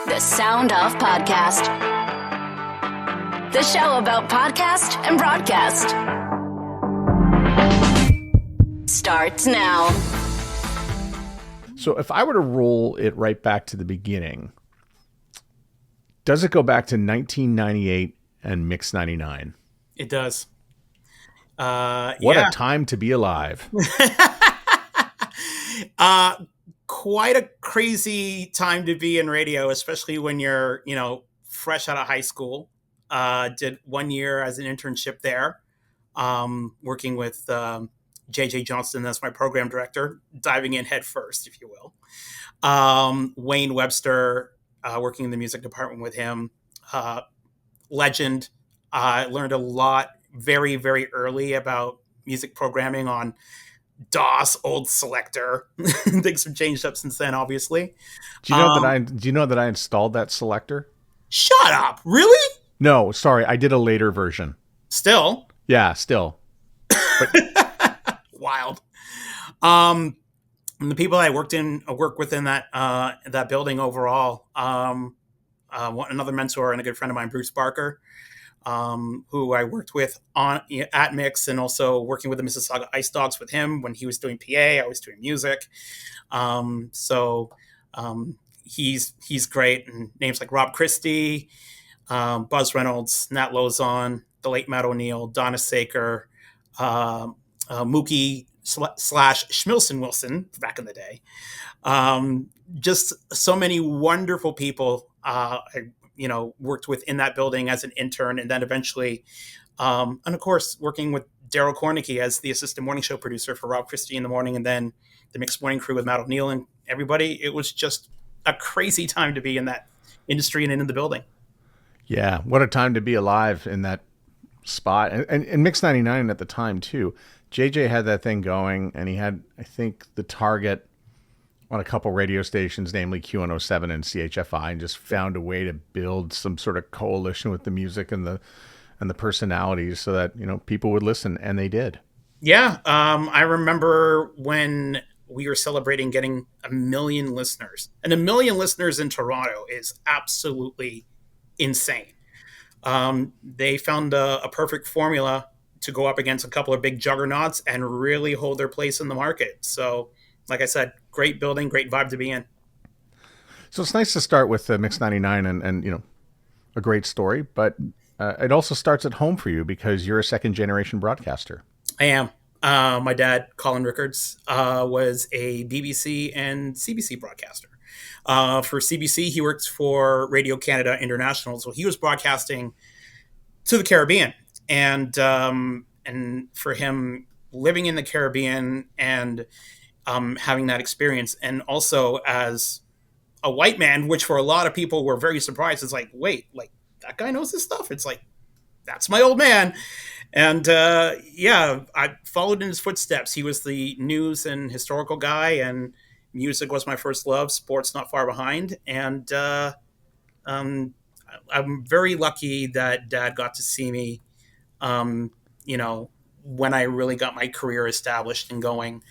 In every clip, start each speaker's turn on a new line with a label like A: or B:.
A: The Sound Off Podcast. The show about podcast and broadcast. Starts now.
B: So if I were to roll it right back to the beginning, does it go back to 1998 and Mix 99?
C: It does.
B: What a time to be alive.
C: Quite a crazy time to be in radio, especially when you're, fresh out of high school. Did 1 year as an internship there, working with JJ Johnston. That's my program director, diving in head first, if you will. Wayne Webster, working in the music department with him. Legend. I learned a lot very, very early about music programming on DOS, old selector. Things have changed up since then, obviously.
B: Do you know that I installed that selector?
C: Shut up. Really?
B: No, sorry. I did a later version.
C: Still?
B: Yeah, still.
C: Wild. And the people I work within that building overall, another mentor and a good friend of mine, Bruce Barker, who I worked with at Mix, and also working with the Mississauga Ice Dogs with him when he was doing PA. I was doing music. He's great. And names like Rob Christie, Buzz Reynolds, Nat Lozon, the late Matt O'Neill, Donna Saker, Mookie / Schmilson Wilson back in the day. Just so many wonderful people worked with in that building as an intern, and then eventually, and of course, working with Daryl Kornicki as the assistant morning show producer for Rob Christie in the morning, and then the mixed morning crew with Matt O'Neill and everybody. It was just a crazy time to be in that industry and in the building.
B: Yeah, what a time to be alive in that spot. And Mix 99 at the time, too. JJ had that thing going, and he had, I think, the target on a couple radio stations, namely Q107 and CHFI, and just found a way to build some sort of coalition with the music and the personalities so that, people would listen, and they did.
C: Yeah. I remember when we were celebrating getting 1 million listeners. And 1 million listeners in Toronto is absolutely insane. They found a perfect formula to go up against a couple of big juggernauts and really hold their place in the market. So, like I said, great building, great vibe to be in.
B: So it's nice to start with Mix 99 and a great story, but it also starts at home for you because you're a second generation broadcaster.
C: I am. My dad, Colin Rickards, was a BBC and CBC broadcaster. For CBC, he worked for Radio Canada International, so he was broadcasting to the Caribbean. And for him, living in the Caribbean and having that experience, and also as a white man, which for a lot of people were very surprised. It's like, wait, like that guy knows this stuff. It's like, that's my old man. And I followed in his footsteps. He was the news and historical guy, and music was my first love. Sports not far behind. And I'm very lucky that Dad got to see me, when I really got my career established and going.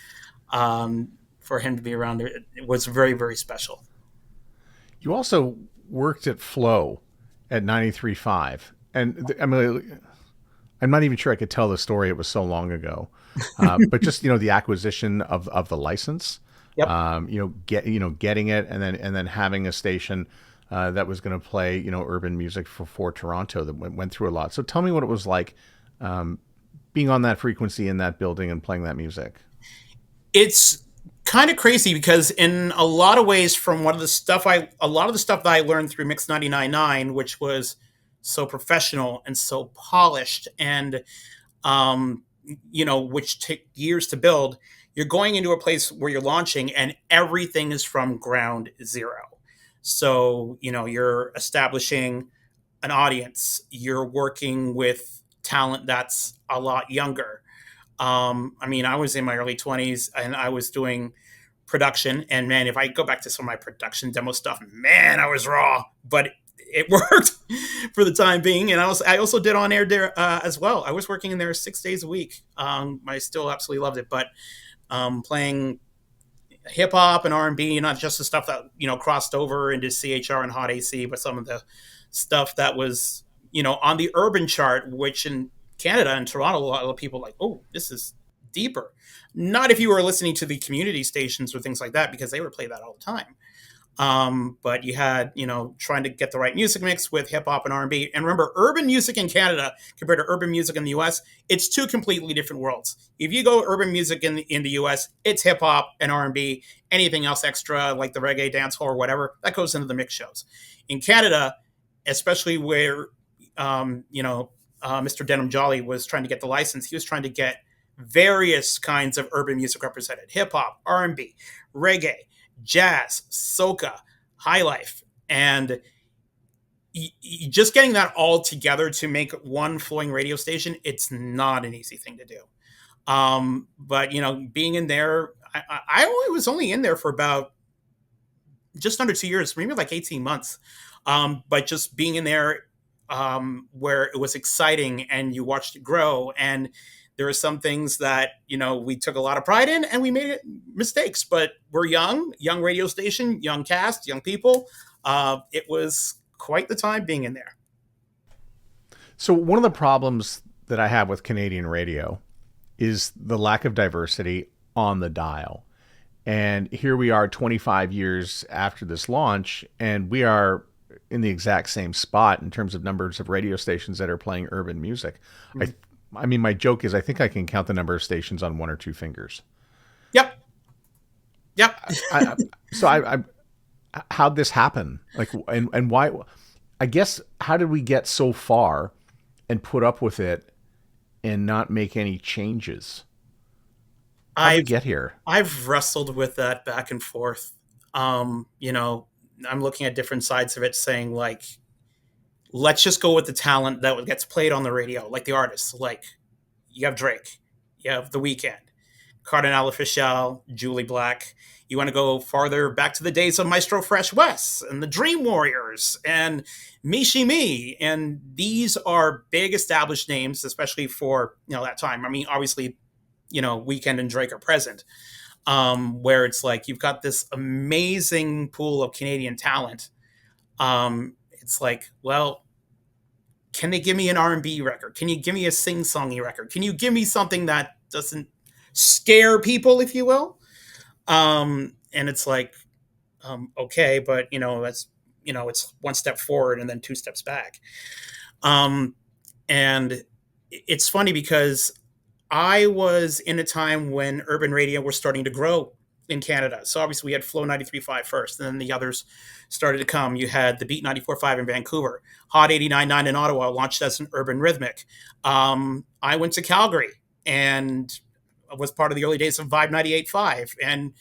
C: For him to be around, it was very, very special.
B: You also worked at Flow at 93.5. And I'm not even sure I could tell the story. It was so long ago. But just, the acquisition of the license,
C: yep.
B: Getting it and then having a station that was going to play, urban music for Toronto that went through a lot. So tell me what it was like being on that frequency in that building and playing that music.
C: It's kind of crazy because in a lot of ways, from a lot of the stuff that I learned through Mix 99.9, which was so professional and so polished and, which took years to build, you're going into a place where you're launching and everything is from ground zero. So, you're establishing an audience, you're working with talent that's a lot younger. I was in my early 20s and I was doing production, and man, if I go back to some of my production demo stuff, man, I was raw, but it worked for the time being. And I also did on air there as well. I was working in there 6 days a week. I still absolutely loved it, but playing hip hop and R&B, not just the stuff that, crossed over into CHR and Hot AC, but some of the stuff that was, on the urban chart, which in Canada and Toronto, a lot of people like, oh, this is deeper. Not if you were listening to the community stations or things like that, because they would play that all the time. But you had, trying to get the right music mix with hip hop and R&B. And remember, urban music in Canada compared to urban music in the US, it's two completely different worlds. If you go urban music in the US, it's hip hop and R&B. Anything else extra, like the reggae, dancehall, or whatever, that goes into the mix shows. In Canada, especially where, Mr. Denham Jolly was trying to get the license, he was trying to get various kinds of urban music represented: hip hop, R&B, reggae, jazz, soca, high life, and just getting that all together to make one flowing radio station, it's not an easy thing to do. But being in there, I was only in there for about just under 2 years, maybe like 18 months. But just being in there, where it was exciting and you watched it grow, and there are some things that we took a lot of pride in, and we made mistakes, but we're young radio station, young cast, young people. It was quite the time being in there.
B: So one of the problems that I have with Canadian radio is the lack of diversity on the dial. And here we are 25 years after this launch, and we are in the exact same spot in terms of numbers of radio stations that are playing urban music. Mm-hmm. I mean, my joke is I think I can count the number of stations on one or two fingers.
C: Yep.
B: How'd this happen? Like, and why? I guess, how did we get so far and put up with it and not make any changes? How did we get here?
C: I've wrestled with that back and forth. I'm looking at different sides of it, saying like, let's just go with the talent that gets played on the radio, like the artists. Like, you have Drake, you have The Weeknd, Cardinal Official, Julie Black. You want to go farther back to the days of Maestro Fresh West and the Dream Warriors and Mishi Me. And these are big established names, especially for, that time. I mean, obviously, Weeknd and Drake are present, where it's like, you've got this amazing pool of Canadian talent. It's like, well, can they give me an R&B record? Can you give me a sing-songy record? Can you give me something that doesn't scare people, if you will? And it's like, okay, but that's, it's one step forward and then two steps back. And it's funny because I was in a time when urban radio was starting to grow in Canada. So obviously we had Flow 93.5 first, and then the others started to come. You had the Beat 94.5 in Vancouver, Hot 89.9 in Ottawa, launched as an urban rhythmic. I went to Calgary and was part of the early days of Vibe 98.5. And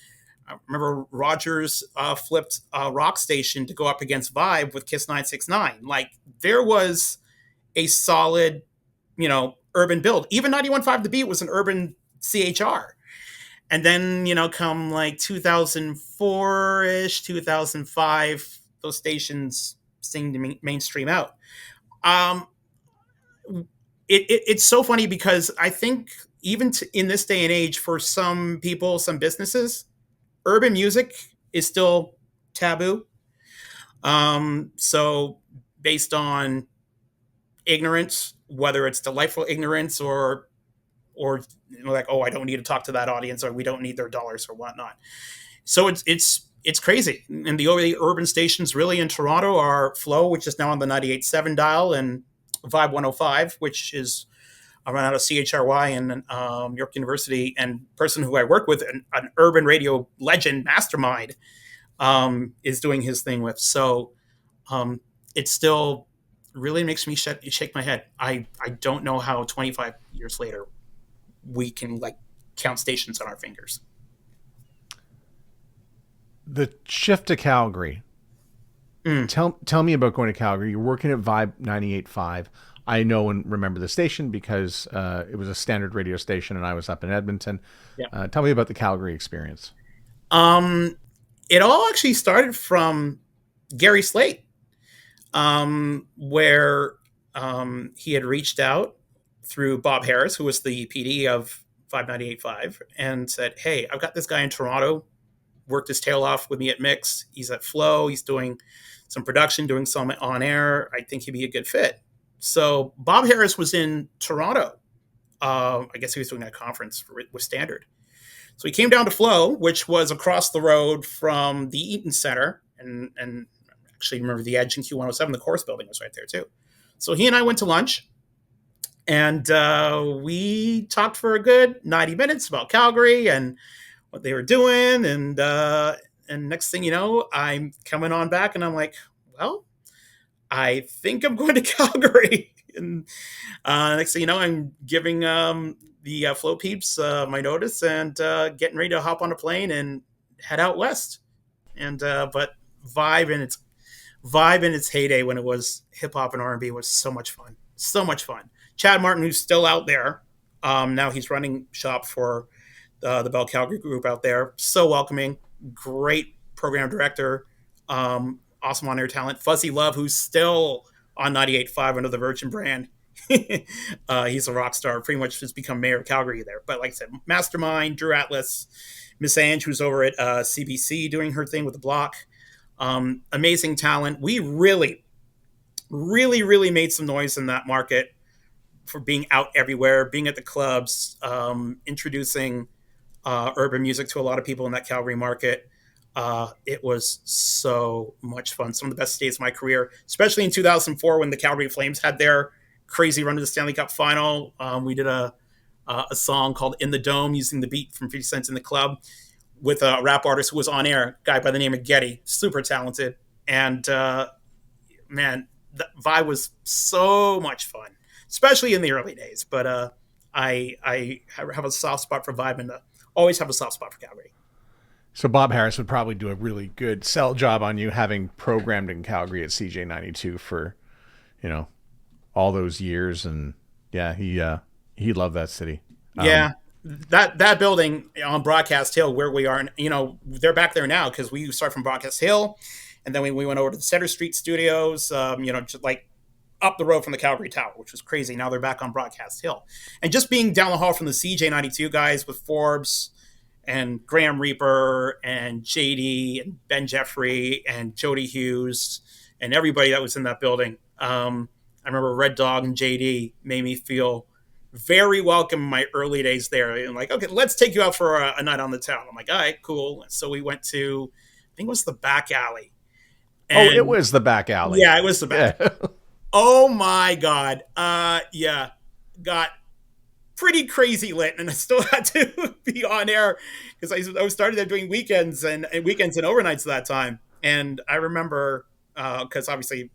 C: I remember Rogers flipped a rock station to go up against Vibe with Kiss 969. Like, there was a solid, urban build. Even 91.5 The Beat was an urban CHR. And then, come like 2004-ish, 2005, those stations seemed to mainstream out. It's so funny because I think even in this day and age, for some people, some businesses, urban music is still taboo. So based on ignorance, whether it's delightful ignorance or like, oh, I don't need to talk to that audience, or we don't need their dollars or whatnot. So it's crazy. And the only urban stations really in Toronto are Flow, which is now on the 98.7 dial, and Vibe 105, which is run out of CHRY and York University, and person who I work with, an urban radio legend, mastermind, is doing his thing with. So it still really makes me shake my head. I don't know how 25 years later we can like count stations on our fingers.
B: The shift to Calgary. Tell me about going to Calgary. You're working at Vibe 98.5. I know and remember the station because it was a standard radio station, and I was up in Edmonton. Yeah. Tell me about the Calgary experience.
C: It all actually started from Gary Slate, where he had reached out through Bob Harris, who was the PD of 598.5, and said, hey, I've got this guy in Toronto worked his tail off with me at Mix. He's at Flow. He's doing some production, doing some on air. I think he'd be a good fit. So Bob Harris was in Toronto. I guess he was doing that conference with Standard. So he came down to Flow, which was across the road from the Eaton Center. And actually remember the Edge in Q107, the course building was right there too. So he and I went to lunch. And we talked for a good 90 minutes about Calgary and what they were doing. And next thing you know, I'm coming on back and I'm like, well, I think I'm going to Calgary. And next thing you know, I'm giving the Flow peeps my notice and getting ready to hop on a plane and head out west. And but Vibe in its heyday when it was hip hop and R&B was so much fun. So much fun. Chad Martin, who's still out there, now he's running shop for the Bell Calgary group out there. So welcoming, great program director, awesome on-air talent. Fuzzy Love, who's still on 98.5 under the Virgin brand. He's a rock star, pretty much just become mayor of Calgary there. But like I said, Mastermind, Drew Atlas, Miss Ange, who's over at CBC doing her thing with the block. Amazing talent. We really made some noise in that market for being out everywhere, being at the clubs, introducing urban music to a lot of people in that Calgary market. It was so much fun. Some of the best days of my career, especially in 2004 when the Calgary Flames had their crazy run to the Stanley Cup final. We did a song called In the Dome using the beat from 50 Cent in the Club with a rap artist who was on air, a guy by the name of Getty, super talented. And man, the vibe was so much fun, especially in the early days. But I have a soft spot for Vibe and always have a soft spot for Calgary.
B: So Bob Harris would probably do a really good sell job on you, having programmed in Calgary at CJ92 for, all those years. And yeah, he loved that city.
C: Yeah. That building on Broadcast Hill where we are, and they're back there now because we started from Broadcast Hill, and then we went over to the Center Street studios, just like up the road from the Calgary Tower, which was crazy. Now they're back on Broadcast Hill, and just being down the hall from the CJ92 guys with Forbes and Graham Reaper and JD and Ben Jeffrey and Jody Hughes and everybody that was in that building. I remember Red Dog and JD made me feel very welcome in my early days there. And like, okay, let's take you out for a night on the town. I'm like, all right, cool. So we went to, I think it was the back alley.
B: And it was the back alley.
C: Yeah, it was the back. Yeah. Oh my God. Yeah. Got pretty crazy lit, and I still had to be on air because I started there doing weekends and overnights at that time. And I remember, because obviously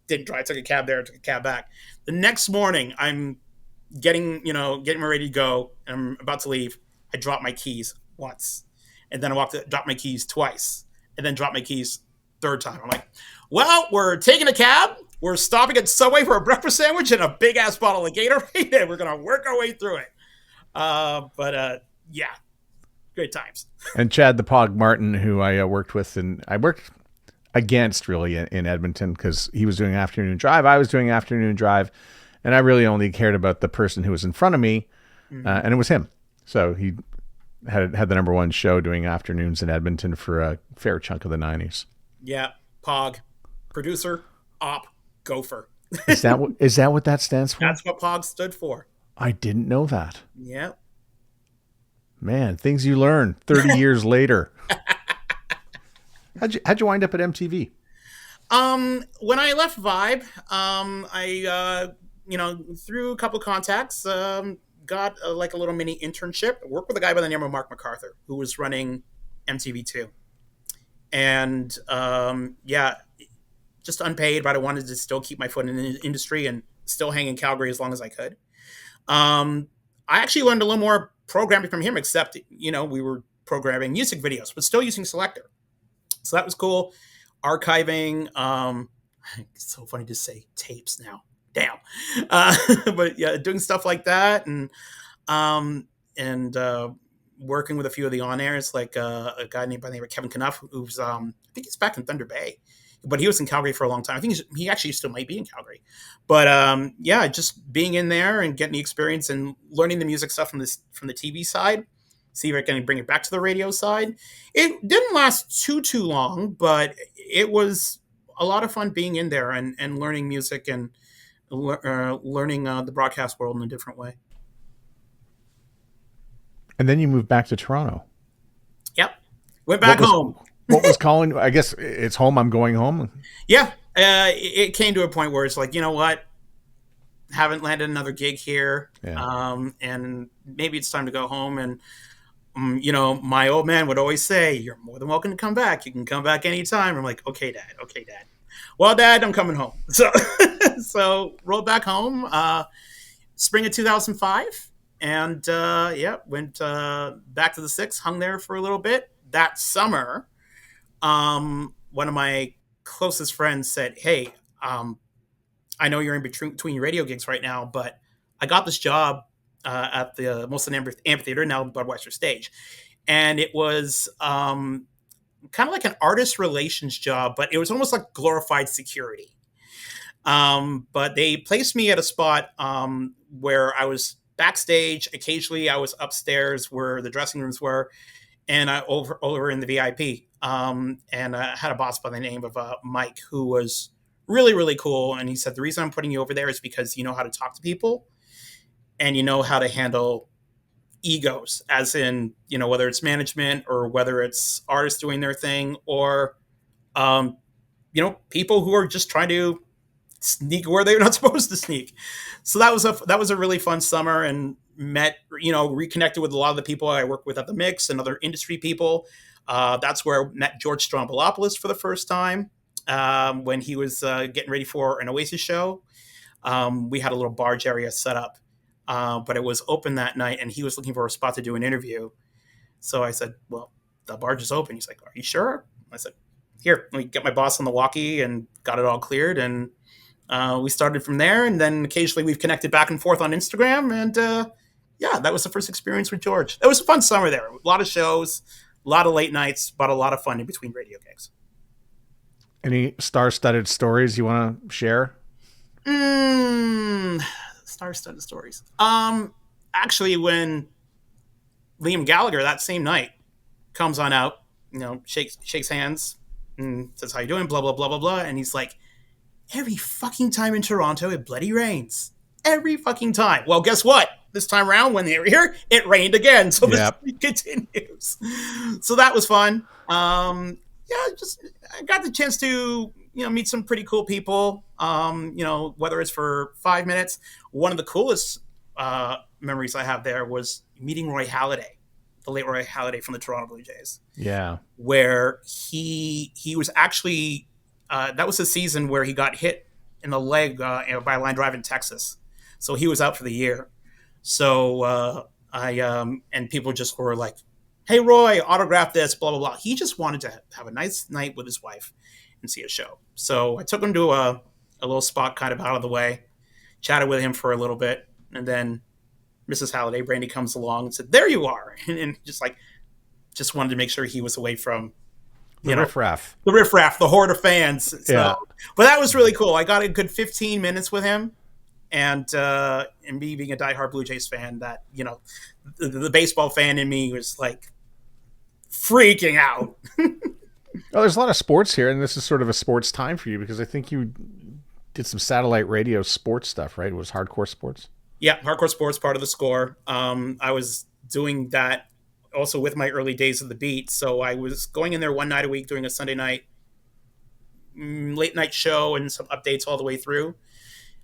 C: didn't drive, took a cab there, took a cab back. The next morning, I'm getting ready to go, and I'm about to leave. I dropped my keys once, and then I dropped my keys twice, and then dropped my keys third time. I'm like, well, we're taking a cab. We're stopping at Subway for a breakfast sandwich and a big ass bottle of Gatorade, and we're gonna work our way through it. Yeah, great times.
B: And Chad the Pog Martin, who I worked with, and I worked against really in Edmonton because he was doing afternoon drive, I was doing afternoon drive, and I really only cared about the person who was in front of me, and it was him. So he had the number one show doing afternoons in Edmonton for a fair chunk of the 90s.
C: Yeah, Pog, producer, op, gopher.
B: Is that what that stands for?
C: That's what Pog stood for.
B: I didn't know that.
C: Yeah.
B: Man, things you learn 30 years later. How'd you wind up at MTV?
C: When I left Vibe, I through a couple of contacts, got a little mini internship. I worked with a guy by the name of Mark MacArthur, who was running MTV2. And just unpaid, but I wanted to still keep my foot in the industry and still hang in Calgary as long as I could. I actually learned a little more programming from him, except, we were programming music videos, but still using Selector. So that was cool. Archiving. It's so funny to say tapes now. Damn. But yeah, doing stuff like that. And working with a few of the on-airs, like a guy named by the name of Kevin Knuff, who's, I think he's back in Thunder Bay, but he was in Calgary for a long time. I think he actually still might be in Calgary. But just being in there and getting the experience and learning the music stuff from the TV side see if I can bring it back to the radio side. It didn't last too long, but it was a lot of fun being in there and learning music and learning the broadcast world in a different way.
B: And then you moved back to Toronto.
C: Yep. Went back home.
B: What was calling? I guess it's home. I'm going home.
C: Yeah. It came to a point where it's like, you know what? Haven't landed another gig here.
B: Yeah.
C: And maybe it's time to go home. And, my old man would always say, you're more than welcome to come back. You can come back anytime. I'm like, okay, Dad. Well, Dad, I'm coming home. So rolled back home, spring of 2005. And went back to the Six, hung there for a little bit. That summer, one of my closest friends said, hey, I know you're in between radio gigs right now, but I got this job at the Molson Amphitheater, now Budweiser Stage. And it was kind of like an artist relations job, but it was almost like glorified security. But they placed me at a spot where I was backstage. Occasionally I was upstairs where the dressing rooms were, and I over in the VIP. And I had a boss by the name of Mike, who was really, really cool. And he said, the reason I'm putting you over there is because you know how to talk to people and you know how to handle egos, as in, whether it's management or whether it's artists doing their thing or, people who are just trying to sneak where they're not supposed to sneak. So that was a really fun summer, and reconnected with a lot of the people I work with at the Mix and other industry people. That's where I met George Stroumboulopoulos for the first time when he was getting ready for an Oasis show. We had a little barge area set up, but it was open that night, and he was looking for a spot to do an interview. So I said, well, the barge is open. He's like, are you sure? I said, here, let me get my boss on the walkie, and got it all cleared. And we started from there. And then occasionally we've connected back and forth on Instagram. And that was the first experience with George. It was a fun summer there. A lot of shows, a lot of late nights, but a lot of fun in between radio gigs.
B: Any star-studded stories you want to share?
C: Star-studded stories. Actually, when Liam Gallagher that same night comes on out, shakes hands and says, how you doing? Blah, blah, blah, blah, blah. And he's like, every fucking time in Toronto, it bloody rains. Every fucking time. Well, guess what? This time around, when they were here, it rained again. So this continues. So that was fun. I got the chance to, meet some pretty cool people, whether it's for 5 minutes. One of the coolest memories I have there was meeting Roy Halladay, the late Roy Halladay from the Toronto Blue Jays.
B: Yeah.
C: Where he was actually, that was the season where he got hit in the leg by a line drive in Texas. So he was out for the year. So and people just were like, hey, Roy, autograph this, blah, blah, blah. He just wanted to have a nice night with his wife and see a show. So I took him to a little spot kind of out of the way, chatted with him for a little bit. And then Mrs. Halladay, Brandy, comes along and said, there you are. And just wanted to make sure he was away from
B: the riffraff,
C: the horde of fans. So,
B: yeah.
C: But that was really cool. I got a good 15 minutes with him. And me being a diehard Blue Jays fan, that, the baseball fan in me was like freaking out.
B: Oh, there's a lot of sports here, and this is sort of a sports time for you because I think you did some satellite radio sports stuff, right? It was hardcore sports.
C: Yeah, hardcore sports, part of the score. I was doing that also with my early days of the beat. So I was going in there one night a week doing a Sunday night late night show and some updates all the way through.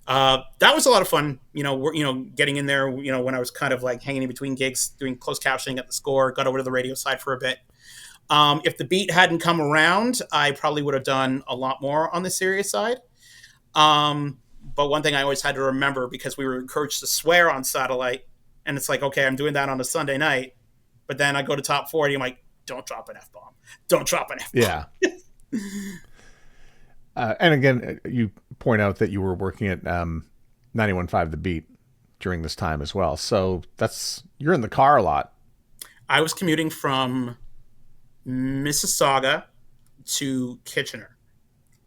C: That was a lot of fun, getting in there, when I was kind of like hanging in between gigs, doing closed captioning at the score, got over to the radio side for a bit. If the beat hadn't come around, I probably would have done a lot more on the serious side. But one thing I always had to remember, because we were encouraged to swear on satellite, and it's like, okay, I'm doing that on a Sunday night, but then I go to top 40, I'm like, don't drop an F-bomb. Don't drop an F-bomb.
B: Yeah. And again, you point out that you were working at 91.5 The Beat during this time as well. So you're in the car a lot.
C: I was commuting from Mississauga to Kitchener.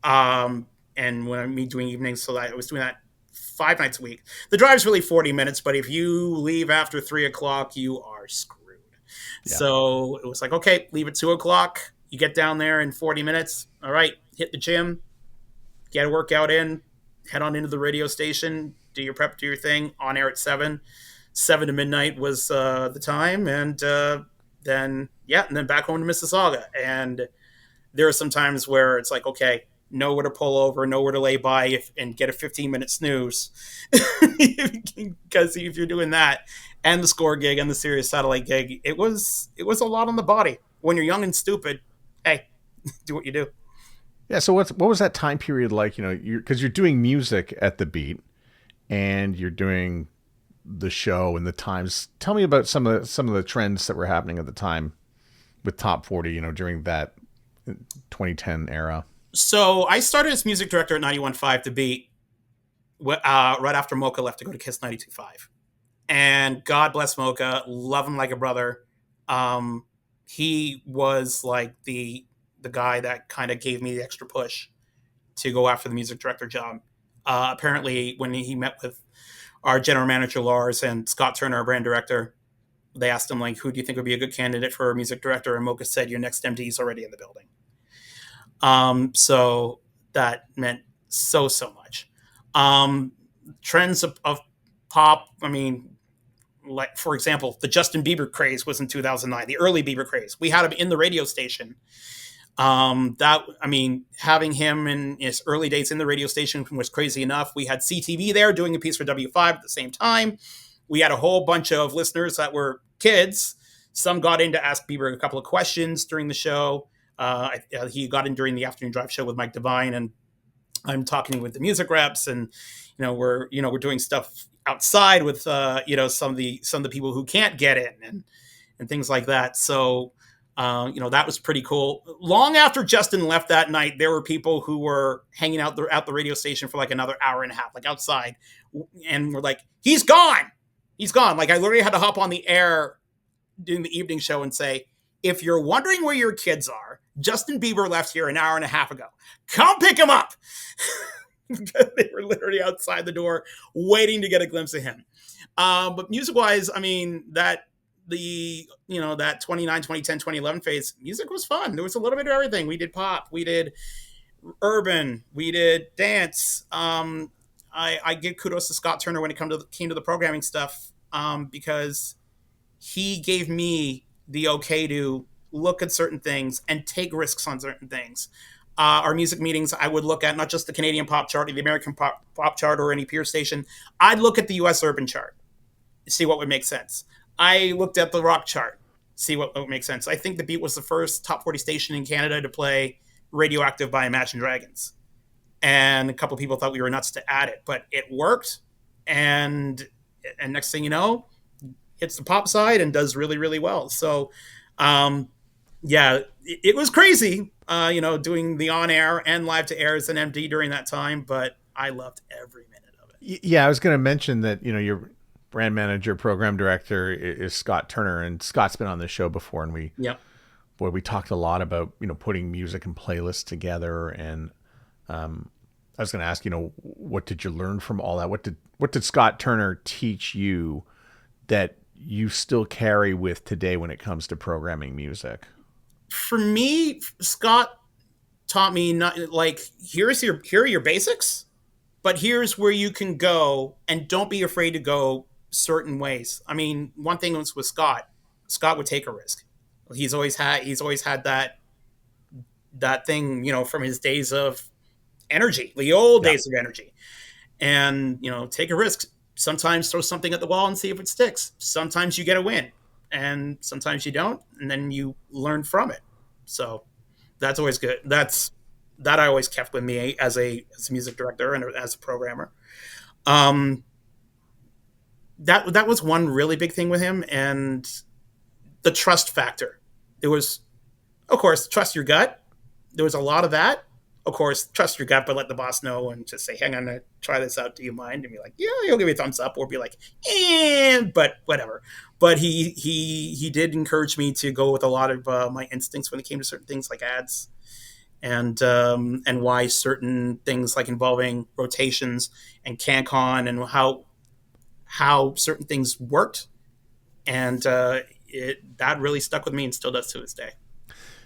C: And when I'm doing evenings, so I was doing that 5 nights a week. The drive's really 40 minutes, but if you leave after 3 o'clock, you are screwed.
B: Yeah.
C: So it was like, okay, leave at 2:00. You get down there in 40 minutes. All right, hit the gym, get a workout in, head on into the radio station, do your prep, do your thing. On air at 7. 7 to midnight was the time, and then back home to Mississauga. And there are some times where it's like, okay, know where to pull over, know where to lay by, and get a 15-minute snooze, because if you're doing that, and the score gig and the Sirius satellite gig, it was a lot on the body. When you're young and stupid, hey, do what you do.
B: Yeah. So what was that time period like? Because you're doing music at the Beat, and you're doing the show and the times. Tell me about some of the trends that were happening at the time with Top 40. During that 2010 era.
C: So I started as music director at 91.5 The Beat, right after Mocha left to go to Kiss 92.5. And God bless Mocha, love him like a brother. He was like the guy that kind of gave me the extra push to go after the music director job. Apparently, when he met with our general manager Lars and Scott Turner, our brand director, they asked him, like, who do you think would be a good candidate for a music director? And Mocha said, your next MD is already in the building. So that meant so much. Trends of pop, I mean, like, for example, the Justin Bieber craze was in 2009, the early Bieber craze. We had him in the radio station. Having him in his early days in the radio station was crazy enough. We had CTV there doing a piece for W5 at the same time. We had a whole bunch of listeners that were kids. Some got in to ask Bieber a couple of questions during the show. He got in during the afternoon drive show with Mike Devine, and I'm talking with the music reps, and we're doing stuff outside with some of the people who can't get in, and things like that. So that was pretty cool. Long after Justin left that night, there were people who were hanging out at the radio station for like another hour and a half, like outside, and we're like, he's gone. Like, I literally had to hop on the air doing the evening show and say, if you're wondering where your kids are, Justin Bieber left here an hour and a half ago. Come pick him up. They were literally outside the door waiting to get a glimpse of him. But music-wise, I mean, that 2009, 2010, 2011 phase, music was fun. There was a little bit of everything. We did pop. We did urban. We did dance. I give kudos to Scott Turner when it came to the programming stuff, because he gave me the okay to look at certain things and take risks on certain things. Our music meetings, I would look at not just the Canadian pop chart or the American pop chart or any peer station. I'd look at the US urban chart, see what would make sense. I looked at the rock chart, see what would make sense. I think The Beat was the first top 40 station in Canada to play Radioactive by Imagine Dragons. And a couple of people thought we were nuts to add it, but it worked. And next thing you know, hits the pop side and does really, really well. So, it was crazy, doing the on-air and live-to-air as an MD during that time, but I loved every minute of it.
B: Yeah, I was going to mention that, your brand manager, program director is Scott Turner, and Scott's been on this show before, and we talked a lot about, putting music and playlists together. And I was going to ask, what did you learn from all that? What did Scott Turner teach you that you still carry with today when it comes to programming music?
C: For me, Scott taught me not like, here are your basics, but here's where you can go, and don't be afraid to go certain ways. I mean, one thing was with Scott would take a risk. He's always had that thing, from his days of energy, the old days of energy, and take a risk. Sometimes throw something at the wall and see if it sticks. Sometimes you get a win, and sometimes you don't, and then you learn from it. So that's always good. That I always kept with me as a music director and as a programmer. That was one really big thing with him, and the trust factor. It was, of course, trust your gut. There was a lot of that. Of course, trust your gut, but let the boss know and just say, hang on, I'm going to try this out. Do you mind? And be like, yeah, he'll give you a thumbs up, or be like, but whatever. But he did encourage me to go with a lot of my instincts when it came to certain things like ads, and why certain things like involving rotations and CanCon and how certain things worked. And that really stuck with me and still does to this day.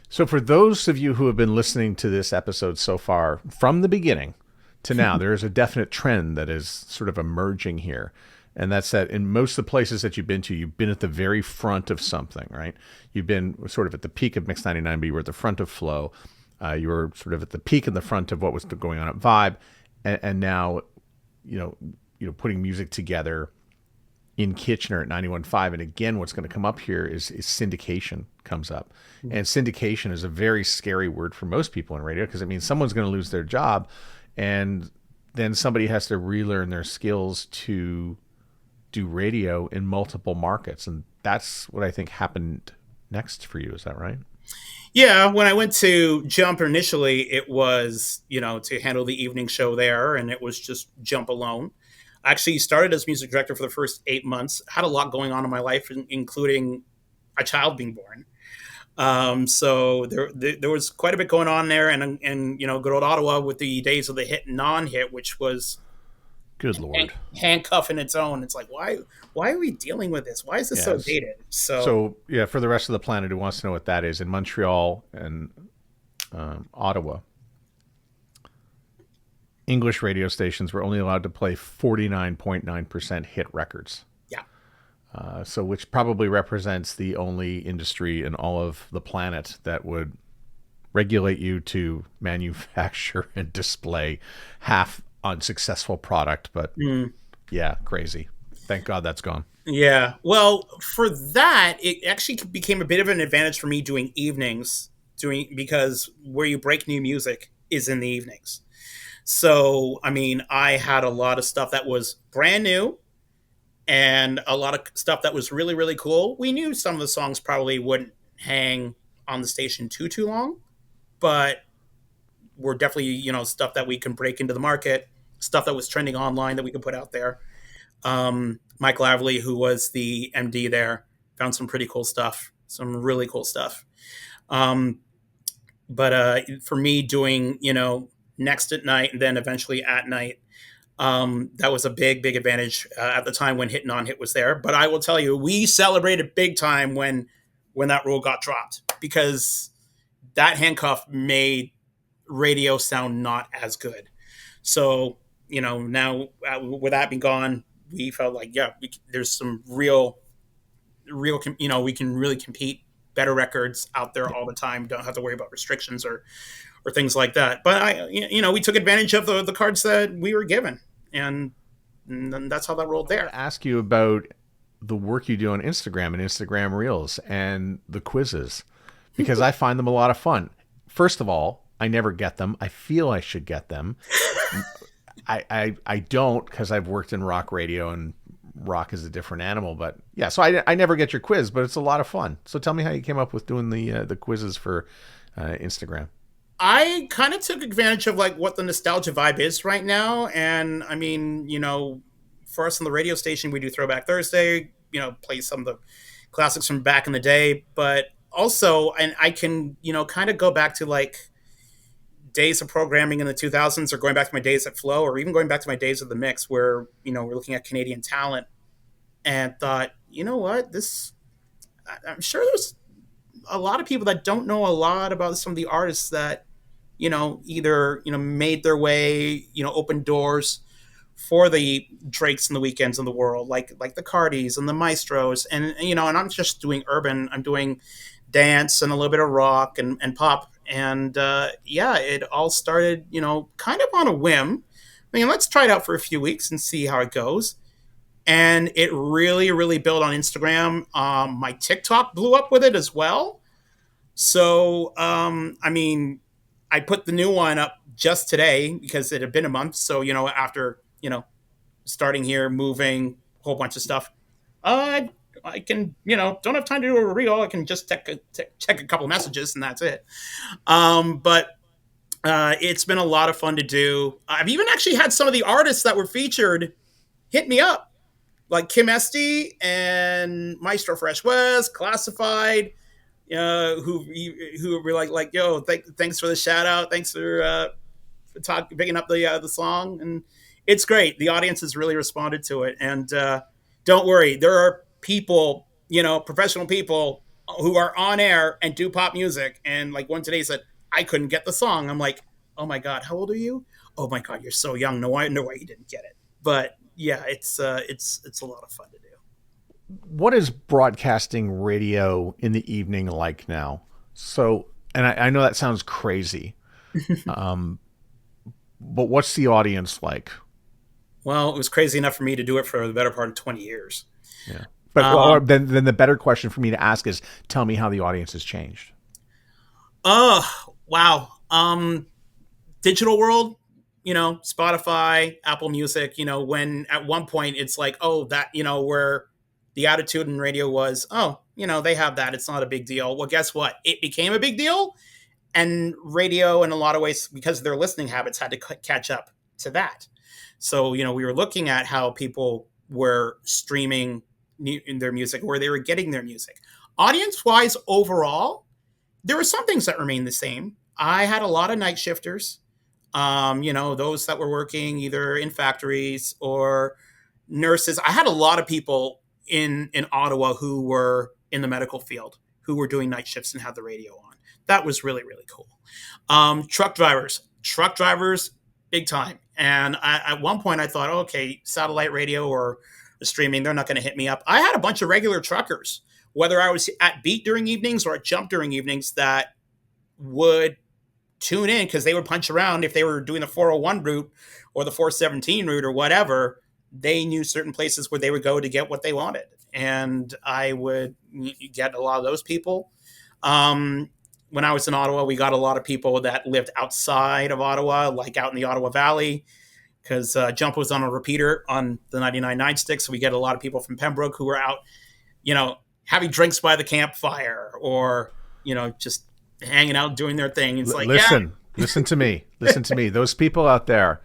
B: So for those of you who have been listening to this episode so far, from the beginning to now, there is a definite trend that is sort of emerging here. And that's that in most of the places that you've been at the very front of something, right? You've been sort of at the peak of Mix 99, but you were at the front of Flow. You were sort of at the peak in the front of what was going on at Vibe. And now, putting music together in Kitchener at 91.5. And again, what's going to come up here is syndication comes up. And syndication is a very scary word for most people in radio because it means someone's going to lose their job. And then somebody has to relearn their skills to do radio in multiple markets. And that's what I think happened next for you. Is that right?
C: Yeah, when I went to Jump initially, it was, to handle the evening show there, and it was just Jump alone. I actually started as music director for the first 8 months, had a lot going on in my life, including a child being born. So there was quite a bit going on there, and good old Ottawa with the days of the hit and non-hit, which was
B: good Lord
C: handcuff in its own. It's like, why are we dealing with this? Why is this so dated?
B: So yeah, for the rest of the planet who wants to know what that is, in Montreal and Ottawa, English radio stations were only allowed to play 49.9% hit records.
C: Yeah.
B: So which probably represents the only industry in all of the planet that would regulate you to manufacture and display half unsuccessful product. But yeah, crazy. Thank God that's gone.
C: Yeah. Well, for that, it actually became a bit of an advantage for me doing evenings, because where you break new music is in the evenings. So, I had a lot of stuff that was brand new and a lot of stuff that was really, really cool. We knew some of the songs probably wouldn't hang on the station too long, but were definitely, stuff that we can break into the market, stuff that was trending online that we could put out there. Mike Laverly, who was the MD there, found some pretty cool stuff, some really cool stuff. But for me doing, next at night and then eventually at night, that was a big advantage at the time when hit and non-hit was there. But I will tell you, we celebrated big time when that rule got dropped, because that handcuff made radio sound not as good. So, now with that being gone, we felt like, there's some real, we can really compete, better records out there all the time. Don't have to worry about restrictions or things like that. But we took advantage of the cards that we were given, and that's how that rolled there.
B: I ask you about the work you do on Instagram and Instagram Reels and the quizzes, because I find them a lot of fun. First of all, I never get them. I feel I should get them. I don't, because I've worked in rock radio and rock is a different animal. But yeah, so I never get your quiz, but it's a lot of fun. So tell me how you came up with doing the quizzes for Instagram.
C: I kind of took advantage of what the nostalgia vibe is right now. And for us on the radio station, we do Throwback Thursday, play some of the classics from back in the day, but also, and I can, kind of go back to days of programming in the 2000s, or going back to my days at Flow, or even going back to my days of the Mix, where, we're looking at Canadian talent and thought, what, I'm sure there's a lot of people that don't know a lot about some of the artists that, either, made their way, opened doors for the Drakes and the Weekends in the world, like the Cardis and the Maestros. And, and I'm just doing urban, I'm doing dance and a little bit of rock and pop. And it all started, kind of on a whim. Let's try it out for a few weeks and see how it goes. And it really, really built on Instagram. My TikTok blew up with it as well. So, I put the new one up just today because it had been a month. So, after, starting here, moving, a whole bunch of stuff, I can, don't have time to do a reel. I can just check a couple messages and that's it. But it's been a lot of fun to do. I've even actually had some of the artists that were featured hit me up, like Kim Esty and Maestro Fresh West, Classified, who were like, yo, thanks for the shout out. Thanks for picking up the song. And it's great. The audience has really responded to it. And don't worry, there are people professional people who are on air and do pop music. And like one today said, I couldn't get the song. I'm like, oh my God, how old are you? Oh my God, you're so young. No, I know why you didn't get it. But yeah, it's a lot of fun to do.
B: What is broadcasting radio in the evening like now? So, and I know that sounds crazy, but what's the audience like?
C: Well, it was crazy enough for me to do it for the better part of 20 years.
B: Yeah. But or then the better question for me to ask is, tell me how the audience has changed.
C: Oh, wow. Digital world, Spotify, Apple Music, when at one point it's like, oh, that, where the attitude in radio was, oh, they have that. It's not a big deal. Well, guess what? It became a big deal. And radio, in a lot of ways, because of their listening habits, had to catch up to that. So, we were looking at how people were streaming their music, where they were getting their music. Audience wise, overall, there were some things that remained the same. I had a lot of night shifters, those that were working either in factories or nurses. I had a lot of people in Ottawa who were in the medical field who were doing night shifts and had the radio on. That was really, really cool. Truck drivers, big time. And at one point I thought, okay, satellite radio or streaming, they're not going to hit me up. I had a bunch of regular truckers, whether I was at beat during evenings or at jump during evenings, that would tune in because they would punch around. If they were doing the 401 route or the 417 route or whatever, they knew certain places where they would go to get what they wanted. And I would get a lot of those people. When I was in Ottawa, we got a lot of people that lived outside of Ottawa, like out in the Ottawa Valley, because Jump was on a repeater on the 99 nightstick. So we get a lot of people from Pembroke who were out, having drinks by the campfire or, just hanging out, doing their thing. It's like,
B: listen to me. Listen to me. Those people out there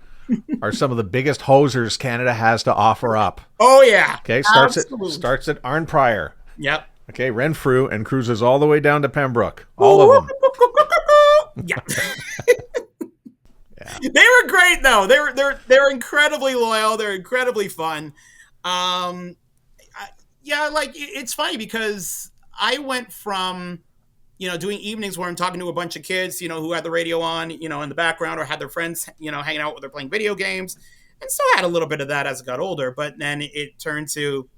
B: are some of the biggest hosers Canada has to offer up.
C: Oh, yeah.
B: Okay. Starts at Arnprior.
C: Yep.
B: Okay. Renfrew and cruises all the way down to Pembroke. All of them.
C: Yeah. Yeah. They were great though. They're incredibly loyal. They're incredibly fun. It's funny because I went from, doing evenings where I'm talking to a bunch of kids, who had the radio on, in the background or had their friends, hanging out with them playing video games, and still had a little bit of that as I got older. But then it turned to,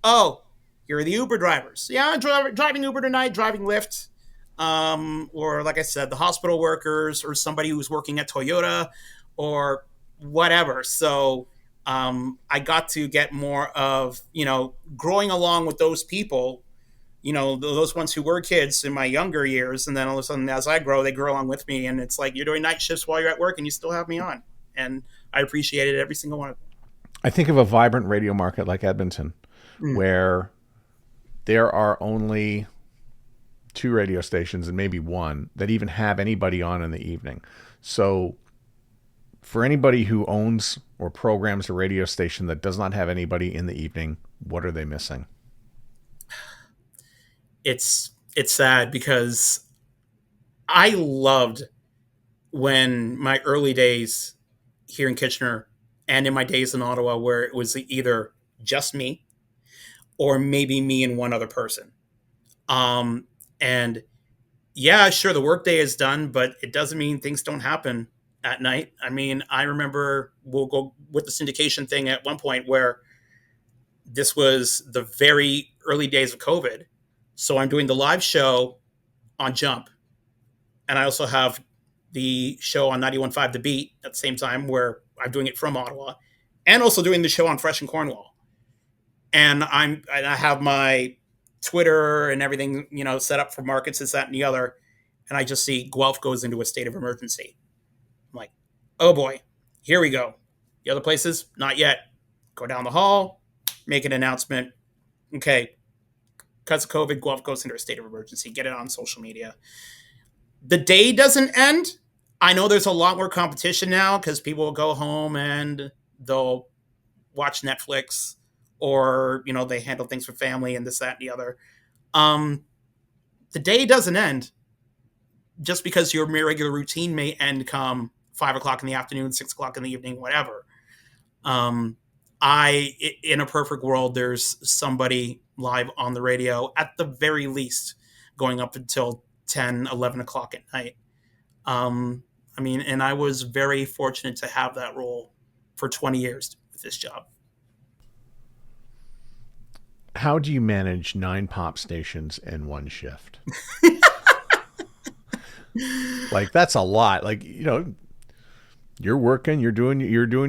C: oh, here are the Uber drivers. Yeah, driving Uber tonight, driving Lyft. Or like I said, the hospital workers or somebody who's working at Toyota or whatever. So I got to get more of, growing along with those people, those ones who were kids in my younger years. And then all of a sudden, as I grow, they grow along with me. And it's like, you're doing night shifts while you're at work and you still have me on. And I appreciated every single one of them.
B: I think of a vibrant radio market like Edmonton, where there are only 2 radio stations and maybe 1 that even have anybody on in the evening. So for anybody who owns or programs a radio station that does not have anybody in the evening, what are they missing?
C: It's sad because I loved when my early days here in Kitchener and in my days in Ottawa, where it was either just me or maybe me and one other person. And yeah, sure, the workday is done, but it doesn't mean things don't happen at night. I mean, I remember we'll go with the syndication thing at one point where this was the very early days of COVID. So I'm doing the live show on Jump. And I also have the show on 91.5 The Beat at the same time where I'm doing it from Ottawa and also doing the show on Fresh in Cornwall. And I have my Twitter and everything, set up for markets, this, that, and the other. And I just see Guelph goes into a state of emergency. I'm like, oh boy, here we go. The other places, not yet. Go down the hall, make an announcement. Okay, because of COVID, Guelph goes into a state of emergency. Get it on social media. The day doesn't end. I know there's a lot more competition now because people will go home and they'll watch Netflix or, they handle things for family and this, that, and the other. The day doesn't end just because your regular routine may end come 5 o'clock in the afternoon, 6 o'clock in the evening, whatever. In a perfect world, there's somebody live on the radio at the very least going up until 10, 11 o'clock at night. I mean, and I was very fortunate to have that role for 20 years with this job.
B: How do you manage 9 pop stations in one shift? Like, that's a lot. Like, you're working, you're doing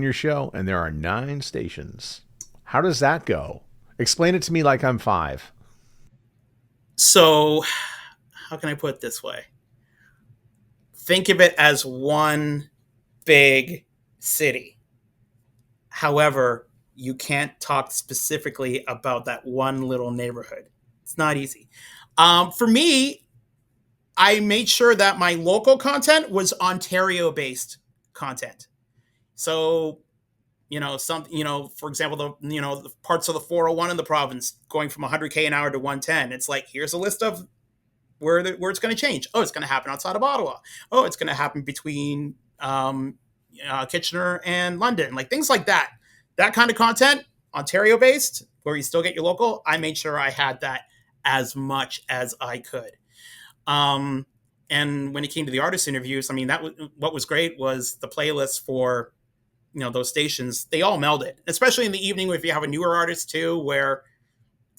B: your show, and there are 9 stations. How does that go? Explain it to me like I'm 5.
C: So, how can I put it this way? Think of it as one big city. However, you can't talk specifically about that one little neighborhood. It's not easy. For me, I made sure that my local content was Ontario-based content. So, for example, the parts of the 401 in the province going from 100K an hour to 110. It's like, here's a list of where it's going to change. Oh, it's going to happen outside of Ottawa. Oh, it's going to happen between Kitchener and London, like things like that. That kind of content, Ontario-based, where you still get your local. I made sure I had that as much as I could. And when it came to the artist interviews, I mean, what was great was the playlist for, those stations. They all melded, especially in the evening if you have a newer artist too, where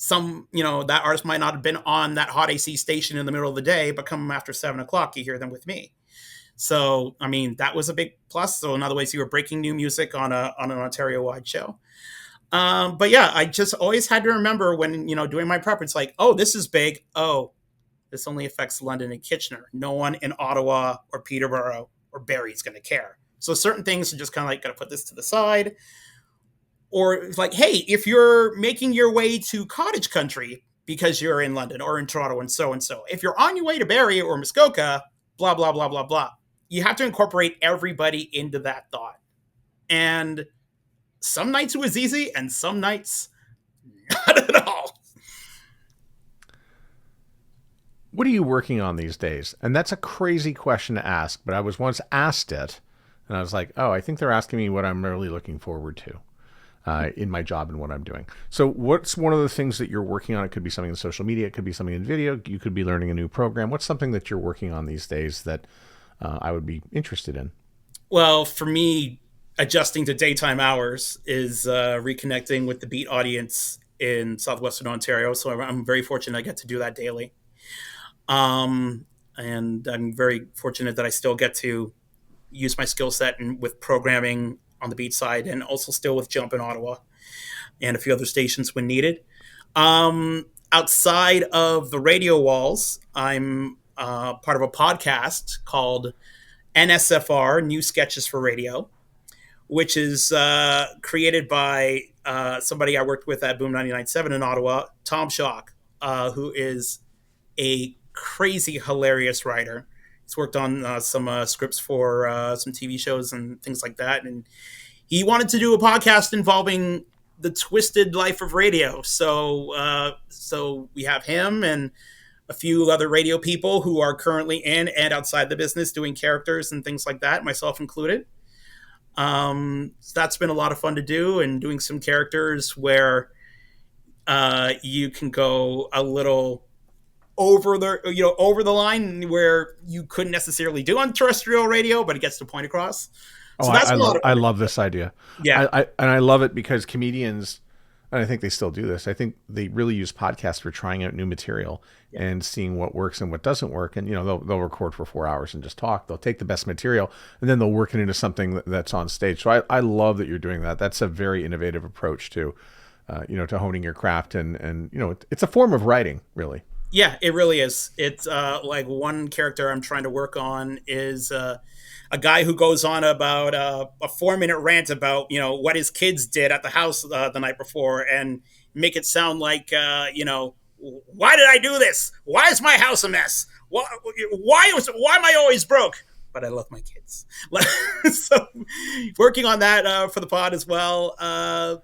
C: that artist might not have been on that hot AC station in the middle of the day, but come after 7 o'clock, you hear them with me. So, I mean, that was a big plus. So in other ways, you were breaking new music on an Ontario-wide show. But yeah, I just always had to remember when, doing my prep, it's like, oh, this is big. Oh, this only affects London and Kitchener. No one in Ottawa or Peterborough or Barrie is going to care. So certain things are just kind of like, got to put this to the side. Or it's like, hey, if you're making your way to cottage country because you're in London or in Toronto and so, if you're on your way to Barrie or Muskoka, blah, blah, blah, blah, blah. You have to incorporate everybody into that thought. And some nights it was easy and some nights not at all.
B: What are you working on these days? And that's a crazy question to ask, but I was once asked it, and I was like, oh, I think they're asking me what I'm really looking forward to in my job and what I'm doing. So what's one of the things that you're working on? It could be something in social media. It could be something in video. You could be learning a new program. What's something that you're working on these days that I would be interested in?
C: Well, for me, adjusting to daytime hours is reconnecting with the Beat audience in Southwestern Ontario. So I'm very fortunate I get to do that daily. And I'm very fortunate that I still get to use my skill set with programming on the Beat side and also still with Jump in Ottawa and a few other stations when needed. Outside of the radio walls, I'm part of a podcast called NSFR, New Sketches for Radio, which is created by somebody I worked with at Boom 99.7 in Ottawa, Tom Schock, who is a crazy hilarious writer. He's worked on some scripts for some TV shows and things like that. And he wanted to do a podcast involving the twisted life of radio. So we have him and a few other radio people who are currently in and outside the business doing characters and things like that, myself included. So that's been a lot of fun to do, and doing some characters where you can go a little over the line where you couldn't necessarily do on terrestrial radio, but it gets the point across. So
B: I love this idea.
C: Yeah.
B: I love it because comedians, and I think they still do this, I think they really use podcasts for trying out new material and seeing what works and what doesn't work. And, they'll record for 4 hours and just talk. They'll take the best material and then they'll work it into something that's on stage. So I love that you're doing that. That's a very innovative approach to honing your craft. And it's a form of writing, really.
C: Yeah, it really is. It's like one character I'm trying to work on is a guy who goes on about a 4-minute rant about, what his kids did at the house the night before and make it sound like, why did I do this? Why is my house a mess? Why am I always broke? But I love my kids. So working on that for the pod as well.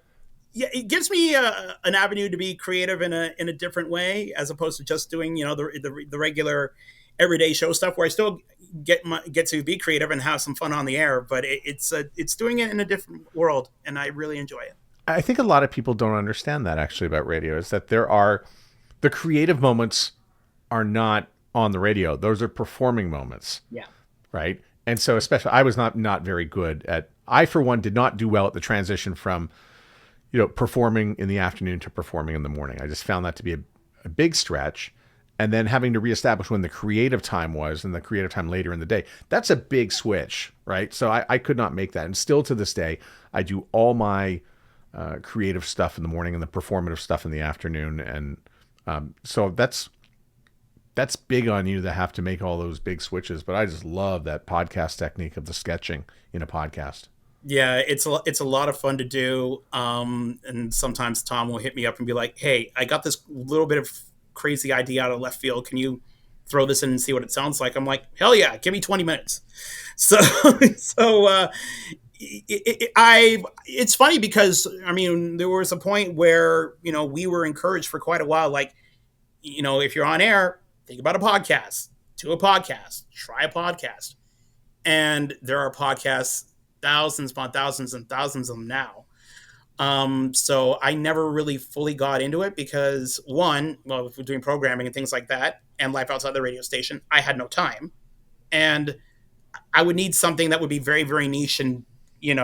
C: Yeah, it gives me an avenue to be creative in a different way, as opposed to just doing the regular everyday show stuff, where I still get to be creative and have some fun on the air. But it's doing it in a different world, and I really enjoy it.
B: I think a lot of people don't understand that actually about radio, is that the creative moments are not on the radio. Those are performing moments.
C: Yeah.
B: Right. And so especially I was not very good I for one did not do well at the transition from, performing in the afternoon to performing in the morning. I just found that to be a big stretch. And then having to reestablish when the creative time was and the creative time later in the day, that's a big switch, right? So I could not make that. And still to this day, I do all my creative stuff in the morning and the performative stuff in the afternoon. And so that's big on you to have to make all those big switches. But I just love that podcast technique of the sketching in a podcast.
C: Yeah, it's a lot of fun to do. And sometimes Tom will hit me up and be like, hey, I got this little bit of crazy idea out of left field. Can you throw this in and see what it sounds like? I'm like, hell yeah, give me 20 minutes. So it's funny because, I mean, there was a point where, we were encouraged for quite a while. Like, if you're on air, think about a podcast, do a podcast, try a podcast. And there are podcasts, thousands upon thousands and thousands of them now. So I never really fully got into it because if we're doing programming and things like that and life outside the radio station, I had no time. And I would need something that would be very, very niche and, you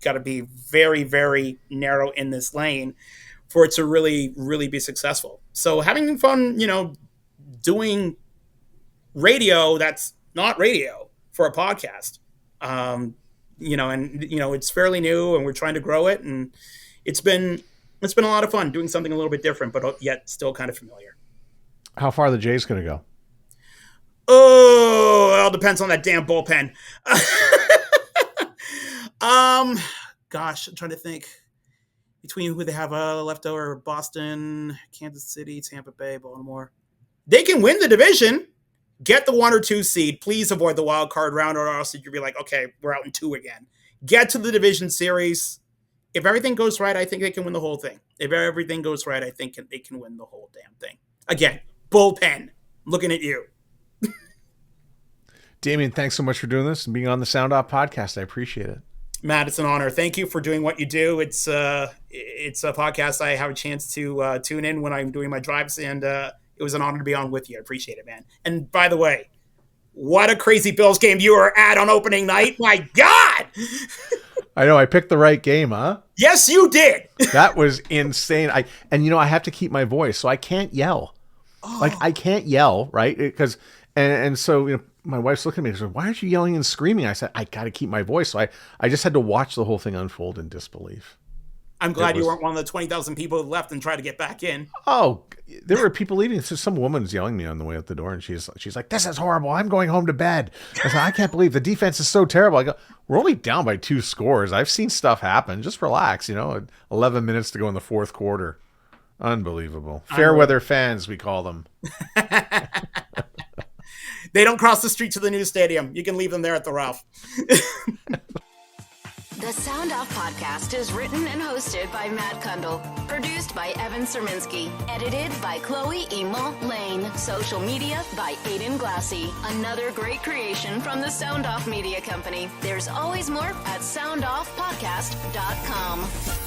C: got to be very, very narrow in this lane for it to really, really be successful. So having fun, doing radio that's not radio for a podcast, it's fairly new and we're trying to grow it. And it's been a lot of fun doing something a little bit different, but yet still kind of familiar.
B: How far are the Jays going to go?
C: Oh, it all depends on that damn bullpen. Gosh, I'm trying to think between who they have left over: Boston, Kansas City, Tampa Bay, Baltimore. They can win the division, get the 1 or 2 seed. Please avoid the wild card round, or else you'll be like, okay, we're out in 2 again. Get to the division series. If everything goes right, I think they can win the whole thing. If everything goes right, I think they can win the whole damn thing. Again, bullpen. Looking at you.
B: Damian, thanks so much for doing this and being on the Sound Off podcast. I appreciate it.
C: Matt, it's an honor. Thank you for doing what you do. It's a podcast I have a chance to tune in when I'm doing my drives, and it was an honor to be on with you. I appreciate it, man. And by the way, what a crazy Bills game you were at on opening night. My God!
B: I know. I picked the right game, huh?
C: Yes, you did.
B: That was insane. I have to keep my voice, so I can't yell. Oh. Like, I can't yell, right? Because so my wife's looking at me and said, "Why aren't you yelling and screaming?" I said, "I got to keep my voice." So I just had to watch the whole thing unfold in disbelief.
C: I'm glad you weren't one of the 20,000 people who left and tried to get back in.
B: Oh, there were people leaving. So some woman was yelling at me on the way out the door, and she's like, "This is horrible. I'm going home to bed." I said, "I can't believe the defense is so terrible." I go, "We're only down by 2 scores. I've seen stuff happen. Just relax, 11 minutes to go in the fourth quarter. Unbelievable. Fair weather fans, we call them."
C: They don't cross the street to the new stadium. You can leave them there at the Ralph.
A: The Sound Off podcast is written and hosted by Matt Kundle. Produced by Evan Serminski. Edited by Chloe Emo Lane. Social media by Aiden Glassy. Another great creation from the Sound Off Media Company. There's always more at soundoffpodcast.com.